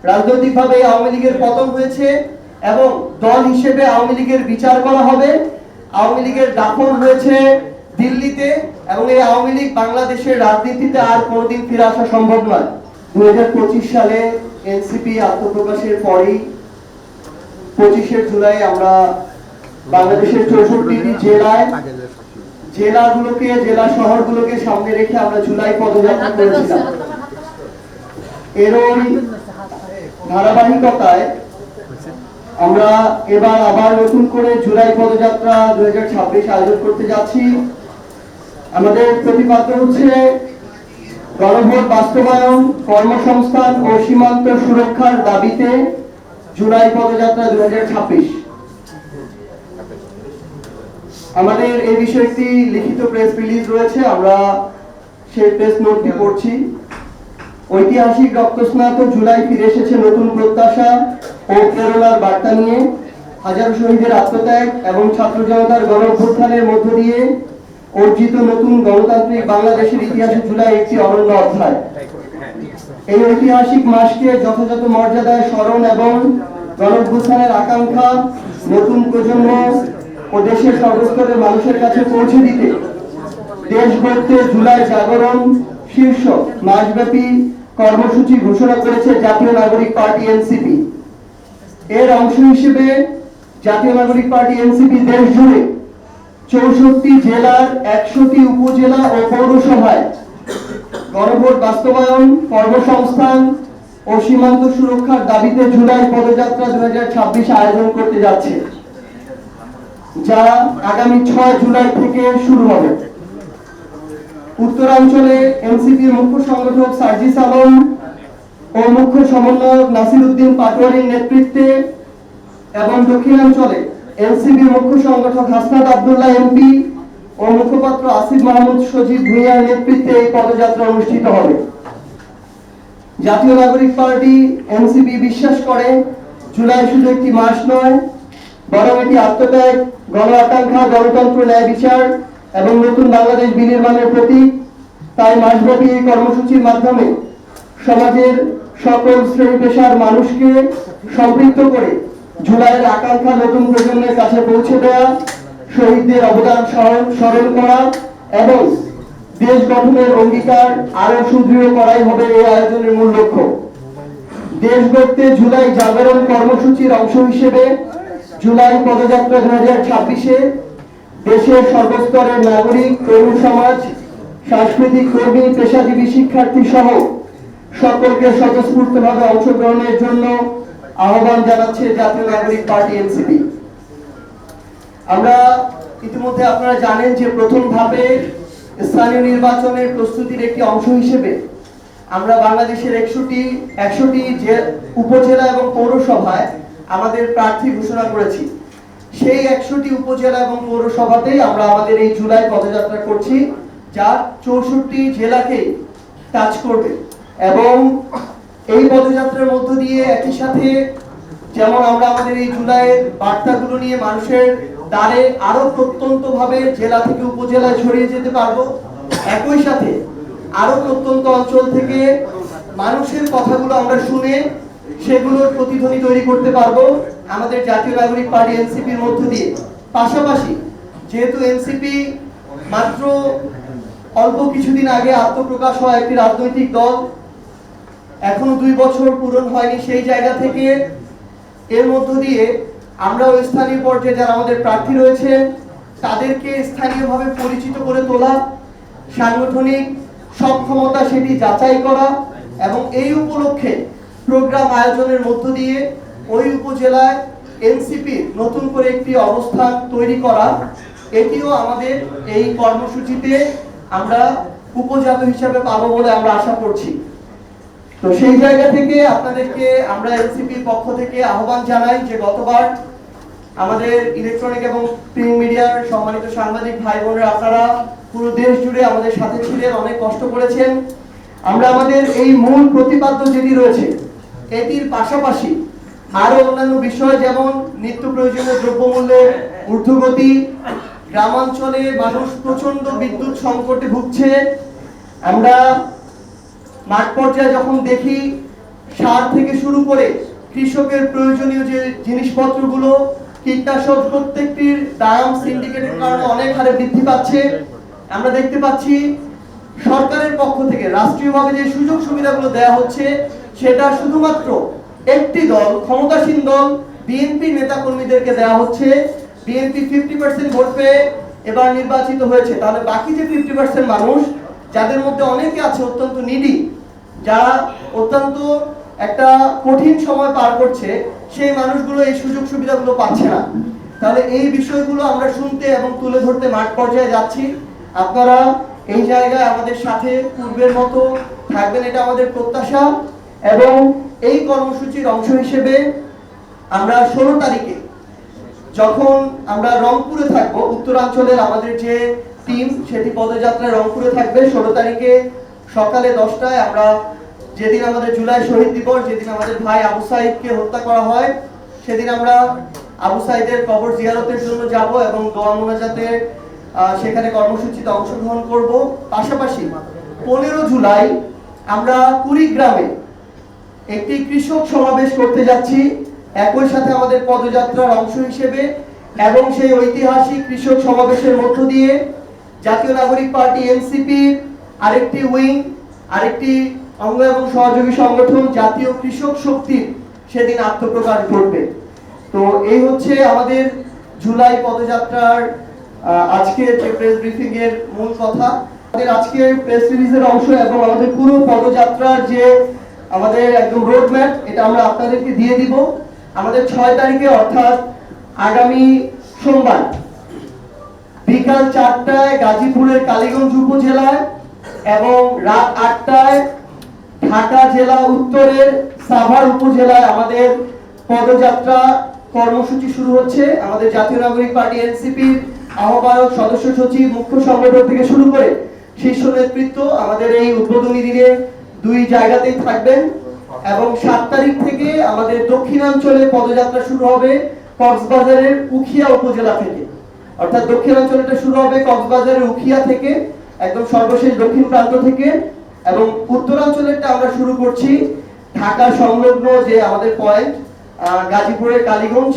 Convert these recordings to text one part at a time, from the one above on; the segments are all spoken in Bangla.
রাজনৈতিকভাবে আওয়ামী লীগের পতন হয়েছে এবং দল হিসেবে আওয়ামী লীগের বিচার করা হবে। আওয়ামী লীগের দাফন হয়েছে দিল্লিতে এবং এই আওয়ামী লীগ বাংলাদেশের রাজনীতিতে আর কোনোদিন ফিরে আসা সম্ভব নয়। 2025 সালে এনসিপি আত্মপ্রকাশের পরই 25শে জুলাই আমরা বাংলাদেশের 64টি জেলা শহরগুলোকে সামনে রেখে আমরা জুলাই পদযাত্রা করেছিলাম। এরই ধারাবাহিকতায় আমরা এবার আবার নতুন করে জুলাই পদযাত্রা 2026 আয়োজন করতে যাচ্ছি। আমাদের প্রতিপাদ্য হচ্ছে গণভোট বাস্তবায়ন, কর্মসংস্থান ও সীমান্ত সুরক্ষার দাবিতে জুলাই পদযাত্রা 2026। আমাদের এই বিষয়ে একটি লিখিত প্রেস রিলিজ রয়েছে, আমরা সেই প্রেস নোটটি পড়ছি। ঐতিহাসিক রক্তস্নাত জুলাই ফিরে এসেছে নতুন প্রত্যাশা ও প্রেরণার বার্তা নিয়ে। হাজারো শহীদের আত্মত্যাগ এবং ছাত্র জনতার গণ-অভ্যুত্থানের মধ্য দিয়ে অর্জিত নতুন গণতান্ত্রিক বাংলাদেশের ইতিহাসে জুলাই একটি অনন্য অধ্যায়। এই ঐতিহাসিক মাসকে যথাযথ মর্যাদায় স্মরণ এবং গণ-অভ্যুত্থানের আকাঙ্ক্ষা নতুন প্রজন্ম ও দেশের সর্বস্তরের মানুষের কাছে পৌঁছে দিতে দেশ গড়তে জুলাই জাগরণ শীর্ষক মাসব্যাপী কর্মসূচি ঘোষণা করেছে জাতীয় নাগরিক পার্টি এনসিপি। এর অংশ হিসেবে জাতীয় নাগরিক পার্টি এনসিপি দেশ জুড়ে 64টি জেলার 100টি উপজেলা ও পৌরসভায় গণভোট বাস্তবায়ন, কর্মসংস্থান ও সীমান্ত সুরক্ষার দাবিতে জুলাই পদযাত্রা 2026 আয়োজন করতে যাচ্ছে, যা আগামী 6 জুলাই থেকে শুরু হবে। উত্তরাঞ্চলে এনসিপির মুখ্য সংগঠক সার্জিস আলম ও মুখ্য সমন্বয়ক নাসির উদ্দিন পাটোয়ারির নেতৃত্বে এবং দক্ষিণাঞ্চলে এনসিপির মুখ্য সংগঠক হাসনাত আব্দুল্লাহ এমপি ও মুখপাত্র আসিফ মাহমুদ সজীব ভূঁইয়ার নেতৃত্বে এই পদযাত্রা অনুষ্ঠিত হবে। জাতীয় নাগরিক পার্টি এনসিপি বিশ্বাস করে জুলাই শুধু একটি মাস নয়, বরং এটি আত্মত্যাগ, গণ আকাঙ্ক্ষা, গণতন্ত্র, ন্যায় বিচার এবং নতুন বাংলাদেশ বিনির্মাণের প্রতীক। তাই মাসব্যাপী এই কর্মসূচির মাধ্যমে সমাজের সকল শ্রেণী পেশার মানুষকে সম্পৃক্ত করে জুলাইয়ের আকাঙ্ক্ষা নতুন প্রজন্মের কাছে পৌঁছে দেওয়া, শহীদদের অবদান স্মরণ করা এবং দেশ গঠনের অঙ্গীকার আরো সুদৃঢ় করাই হবে এই আয়োজনের মূল লক্ষ্য। দেশ গড়তে জুলাই জাগরণ কর্মসূচির অংশ হিসেবে জুলাই পদযাত্রা 2026-এ দেশের সর্বস্তরের নাগরিক, তরুণ সমাজ, সাংস্কৃতিক কর্মী, পেশাজীবী, শিক্ষার্থী সহ সকলকে স্বতঃস্ফূর্তভাবে অংশগ্রহণের জন্য আহ্বান জানাচ্ছে জাতীয় নাগরিক পার্টি এনসিপি। আমরা ইতিমধ্যে আপনারা জানেন যে প্রথম ধাপে স্থানীয় নির্বাচনের প্রস্তুতির একটি অংশ হিসেবে আমরা বাংলাদেশের 100টি উপজেলা এবং পৌরসভায় আমাদের প্রার্থী ঘোষণা করেছি। সেই 100টি উপজেলা এবং পৌরসভাতেই আমরা আমাদের এই জুলাই পদযাত্রা করছি, যা 64টি জেলাকে টাচ করবে। এবং এই পদযাত্রার মধ্য দিয়ে একই সাথে যেমন আমরা আমাদের এই জুলাইয়ের বার্তাগুলো নিয়ে মানুষের দ্বারে আরো প্রত্যন্তভাবে জেলা থেকে উপজেলায় ছড়িয়ে যেতে পারবো, একই সাথে আরো প্রত্যন্ত অঞ্চল থেকে মানুষের কথাগুলো আমরা শুনে সেগুলোর প্রতিধ্বনি তৈরি করতে পারবো আমাদের জাতীয় নাগরিক পার্টি এনসিপির মধ্য দিয়ে। পাশাপাশি যেহেতু এনসিপি মাত্র অল্প কিছুদিন আগে আত্মপ্রকাশ হয় একটি রাজনৈতিক দল, এখনো 2 বছর পূরণ হয়নি, সেই জায়গা থেকে এর মধ্য দিয়ে আমরা ওই স্থানীয় পর্যায়ে যারা আমাদের প্রার্থী রয়েছে তাদেরকে স্থানীয়ভাবে পরিচিত করে তোলা, সাংগঠনিক সক্ষমতা সেটি যাচাই করা এবং এই উপলক্ষে প্রোগ্রাম আয়োজনের মধ্য দিয়ে ওই উপজেলায় এনসিপির নতুন করে একটি অবস্থান তৈরি করা, এটিও আমাদের এই কর্মসূচিতে আমরা উপজাত হিসাবে পাবো বলে আমরা আশা করছি। তো সেই জায়গা থেকে আপনাদেরকে আমরা এনসিপির পক্ষ থেকে আহ্বান জানাই যে গতবার আমাদের ইলেকট্রনিক এবং প্রিন্ট মিডিয়ার সম্মানিত সাংবাদিক ভাই বোনেরা আপনারা পুরো দেশ জুড়ে আমাদের সাথে ছিলেন, অনেক কষ্ট করেছেন। আমরা আমাদের এই মূল প্রতিপাদ্য যেটি রয়েছে এটির পাশাপাশি আরো অন্যান্য বিষয় যেমন নিত্য প্রয়োজনীয় দ্রব্যমূল্যের ঊর্ধ্বগতি, গ্রামাঞ্চলে মানুষ প্রচন্ড বিদ্যুৎ সংকটে ভুগছে, আমরা মাঠ পর্যায়ে যখন দেখি সার থেকে শুরু করে কৃষকের প্রয়োজনীয় যে জিনিসপত্রগুলো, কীটনাশক, প্রত্যেকটির দাম সিন্ডিকেটের কারণে অনেক হারে বৃদ্ধি পাচ্ছে। আমরা দেখতে পাচ্ছি সরকারের পক্ষ থেকে রাষ্ট্রীয়ভাবে যে সুযোগ সুবিধাগুলো দেওয়া হচ্ছে সেটা শুধুমাত্র একটি দল, ক্ষমতাসীন দল বিএনপি নেতা কর্মীদেরকে দেওয়া হচ্ছে। বিএনপি 50% ভোট পেয়ে এবার নির্বাচিত হয়েছে, তাহলে বাকি যে 50% মানুষ, যাদের মধ্যে অনেকে আছে অত্যন্ত নিডি, যারা অত্যন্ত একটা কঠিন সময় পার করছে, সেই মানুষগুলো এই সুযোগ সুবিধাগুলো পাচ্ছে না। তাহলে এই বিষয়গুলো আমরা শুনতে এবং তুলে ধরতে মাঠ পর্যায়ে যাচ্ছি। আপনারা এই জায়গায় আমাদের সাথে পূর্বের মতো থাকবেন, এটা আমাদের প্রত্যাশা। এবং এই কর্মসূচির অংশ হিসেবে আমরা 16 তারিখে যখন আমরা রংপুরে থাকবো, উত্তরাঞ্চলের আমাদের যে টিম সেটি পদযাত্রায় রংপুরে থাকবে 16 তারিখে সকালে 10টায়। আমরা যেদিন আমাদের জুলাই শহীদ দিবস, যেদিন আমাদের ভাই আবু সাইদকে হত্যা করা হয়, সেদিন আমরা আবু সাইদের কবর জিয়ারতের জন্য যাব এবং দোয়া মোনাজাতে সেখানে কর্মসূচিতে অংশগ্রহণ করব। পাশাপাশি 15 জুলাই আমরা কুড়িগ্রামে একটি কৃষক সমাবেশ করতে যাচ্ছি একই সাথে আমাদের পদযাত্রার অংশ হিসেবে। এবং সেই ঐতিহাসিক কৃষক সমাবেশের মধ্য দিয়ে জাতীয় নাগরিক পার্টি এনসিপির আরেকটি উইং, আরেকটি অঙ্গ এবং সহযোগী সংগঠন জাতীয় কৃষক শক্তির সেদিন আত্মপ্রকাশ ঘটবে। তো এই হচ্ছে আমাদের জুলাই পদযাত্রার আজকের যে প্রেস ব্রিফিং এর মূল কথা। আমাদের আজকের প্রেস রিলিজের অংশ এবং আমাদের পুরো পদযাত্রার যে আমাদের একদম রোড ম্যাপ, এটা আমরা আপনাদেরকে দিয়ে দিব। আমাদের 6 তারিখে অর্থাৎ আগামী সোমবার বিকাল 4টায় গাজীপুরের কালীগঞ্জ উপজেলায় এবং রাত 8টায় ঢাকা জেলা উত্তরের সাভার উপজেলায় আমাদের পদযাত্রা কর্মসূচি শুরু হচ্ছে। আমাদের জাতীয় নাগরিক পার্টি এনসিপির আহ্বায়ক, সদস্য সচিব, মুখ্য সংগঠক থেকে শুরু করে শীর্ষ নেতৃত্ব আমাদের এই উদ্বোধনী দিনে 2 জায়গাতেই থাকবেন। এবং 7 তারিখ থেকে আমাদের দক্ষিণাঞ্চলে পদযাত্রা শুরু হবে কক্সবাজারের উখিয়া উপজেলা থেকে। অর্থাৎ দক্ষিণাঞ্চলটা শুরু হবে কক্সবাজারের উখিয়া থেকে, একদম সর্বশেষ দক্ষিণ প্রান্ত থেকে। এবং উত্তরাঞ্চলেরটা আমরা শুরু করছি ঢাকা সংলগ্ন যে আমাদের পয়েন্ট গাজীপুরের কালীগঞ্জ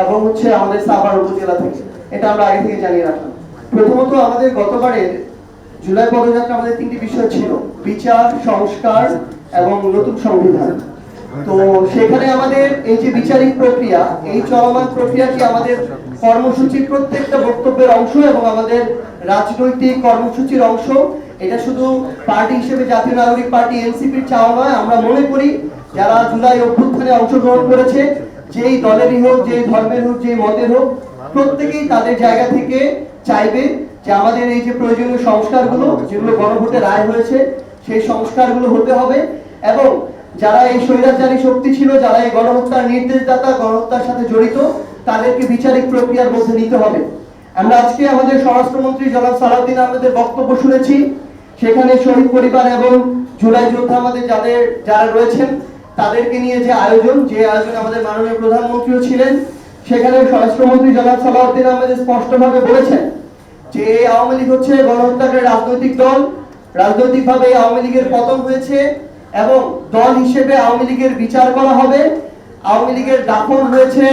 এবং হচ্ছে আমাদের সাভার উপজেলা থেকে। এটা আমরা আগে থেকে জানিয়ে রাখলাম। প্রথমত আমাদের গতবারের জুলাই পদযাত্রা আমাদের 3টি বিষয় ছিল: বিচার, সংস্কার এবং নতুন সংবিধান। তো সেখানে আমাদের এই যে বিচারিক প্রক্রিয়া, এই চলমান প্রক্রিয়াটি আমাদের কর্মসূচির প্রত্যেকটা বক্তব্যের অংশ এবং আমাদের রাজনৈতিক কর্মসূচির অংশ। এটা শুধু পার্টি হিসেবে জাতীয় নাগরিক পার্টি এনসিপির চাওয়া নয়। আমরা মনে করি যারা জুলাই অভ্যুত্থানে অংশগ্রহণ করেছে, যেই দলেরই হোক, যেই ধর্মের হোক, যেই মতের হোক, প্রত্যেকেই তাদের জায়গা থেকে চাইবে যে আমাদের এই যে প্রয়োজনীয় সংস্কারগুলো, যেগুলো গণভোটে রায় হয়েছে, সেই সংস্কারগুলো হতে হবে। এবং যারা এই স্বৈরাচারী শক্তি ছিল, যারা এই গণহত্যার নির্দেশদাতা, গণহত্যার সাথে জড়িত, তাদেরকে বিচারিক প্রক্রিয়ার মধ্যে নিতে হবে। আমরা আজকে আমাদের স্বরাষ্ট্রমন্ত্রী জনাব সালাউদ্দিন আহমেদের বক্তব্য শুনেছি। সেখানে শহীদ পরিবার এবং জুলাই যোদ্ধা আমাদের যারা রয়েছেন তাদেরকে নিয়ে যে আয়োজনে আমাদের মাননীয় প্রধানমন্ত্রীও ছিলেন, সেখানে স্বরাষ্ট্রমন্ত্রী জনাব সালাউদ্দিন আহমেদ স্পষ্টভাবে বলেছেন যে আওয়ামী লীগ হচ্ছে গণহত্যাকারী রাজনৈতিক দল। রাজনৈতিকভাবে আওয়ামী লীগের পতন হয়েছে এবং দল হিসেবে আওয়ামী লীগের বিচার করা হবে। আওয়ামী লীগের দাফন হয়েছে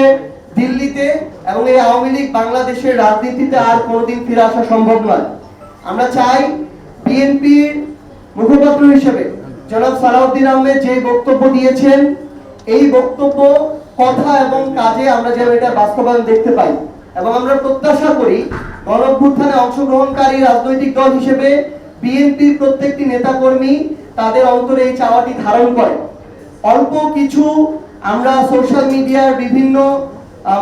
দিল্লিতে এবং এই আওয়ামী লীগ বাংলাদেশের রাজনীতিতে আর কোনোদিন ফিরে আসা সম্ভব নয়। আমরা চাই বিএনপির মুখপাত্র হিসেবে জনাব সালাউদ্দিন আহমেদ যে বক্তব্য দিয়েছেন, এই বক্তব্য, কথা এবং কাজে আমরা যেন এটা বাস্তবায়ন দেখতে পাই। এবং আমরা প্রত্যাশা করি গণঅভ্যুত্থানে অংশগ্রহণকারী রাজনৈতিক দল হিসেবে বিএনপির প্রত্যেকটি নেতাকর্মী তাদের অন্তরে এই চাওয়াটি ধারণ করে। অল্প কিছু আমরা সোশ্যাল মিডিয়ার বিভিন্ন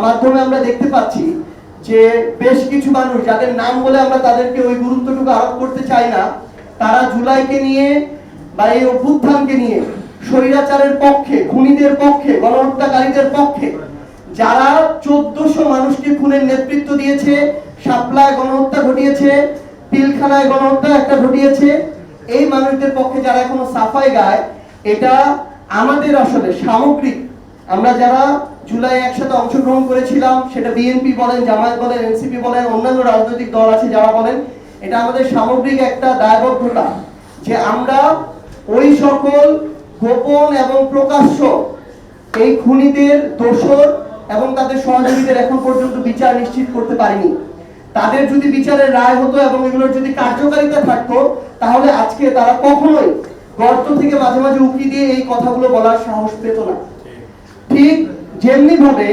মাধ্যমে আমরা দেখতে পাচ্ছি যে বেশ কিছু মানুষ, যাদের নাম বলে আমরা তাদেরকে ওই গুরুত্বটুকু আরোপ করতে চাই না, তারা জুলাইকে নিয়ে বা এই অভ্যুত্থানকে নিয়ে স্বৈরাচারের পক্ষে, খুনিদের পক্ষে, গণহত্যাকারীদের পক্ষে, যারা 1400 মানুষকে খুনের নেতৃত্ব দিয়েছে, শাপলায় গণহত্যা ঘটিয়েছে, পিলখানায় গণহত্যা একটা ঘটিয়েছে, এই মানুষদের পক্ষে যারা এখনো সাফাই গায়, এটা আমাদের আসলে সামগ্রিক, আমরা যারা জুলাই একসাথে অংশগ্রহণ করেছিলাম, সেটা বিএনপি বলেন, জামায়াত বলেন, এনসিপি বলেন, অন্যান্য রাজনৈতিক দল আছে যারা বলেন, এটা আমাদের সামগ্রিক একটা দায়বদ্ধতা যে আমরা ওই সকল গোপন এবং প্রকাশ্য এই খুনিদের দোষর এবং তাদের সহযোগীদের এখন পর্যন্ত বিচার নিশ্চিত করতে পারেনি। তাদের যদি বিচারের রায় হতো এবং এগুলোর যদি কার্যকারিতা থাকতো, তাহলে আজকে তারা কখনোই গর্ত থেকে মাঝে মাঝে উঁকি দিয়ে এই কথাগুলো বলার সাহস পেত না। ঠিক যেমনি ভাবে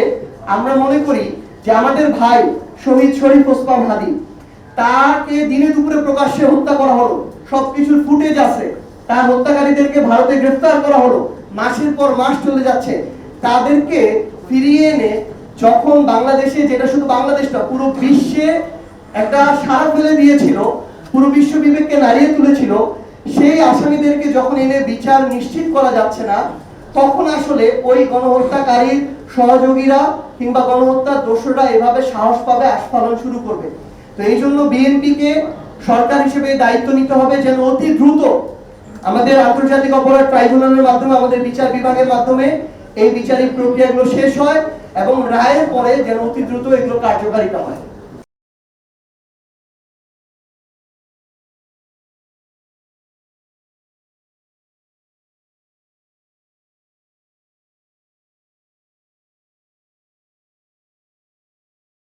আমরা মনে করি যে আমাদের ভাই শহীদ শরীফ ওসমান হাদি, তাকে দিনে দুপুরে প্রকাশ্যে হত্যা করা হলো, সবকিছুর ফুটেজ আছে, তার হত্যাকারীদেরকে ভারতে গ্রেফতার করা হলো, মাসের পর মাস চলে যাচ্ছে, তাদেরকে ফিরিয়ে এনে যখন বাংলাদেশে, যেটা শুধু বাংলাদেশ না পুরো বিশ্বে একটা সাড়া ফেলে দিয়েছিল, পুরো বিশ্ব বিবেককে নাড়িয়ে তুলেছিল, সেই আসামিদেরকে যখন এনে বিচার নিশ্চিত করা যাচ্ছে না, তখন আসলে ওই গণহত্যাকারীর সহযোগীরা কিংবা গণহত্যার দোষরা এভাবে সাহস পাবে, আস্ফালন শুরু করবে। তো এই জন্য বিএনপিকে সরকার হিসেবে দায়িত্ব নিতে হবে যেন অতি দ্রুত আমাদের আন্তর্জাতিক অপরাধ ট্রাইব্যুনালের মাধ্যমে, আমাদের বিচার বিভাগের মাধ্যমে এই বিচারিক প্রক্রিয়াগুলো শেষ হয় এবং রায়ের পরে যেন অতি দ্রুত এগুলো কার্যকারিতা হয়।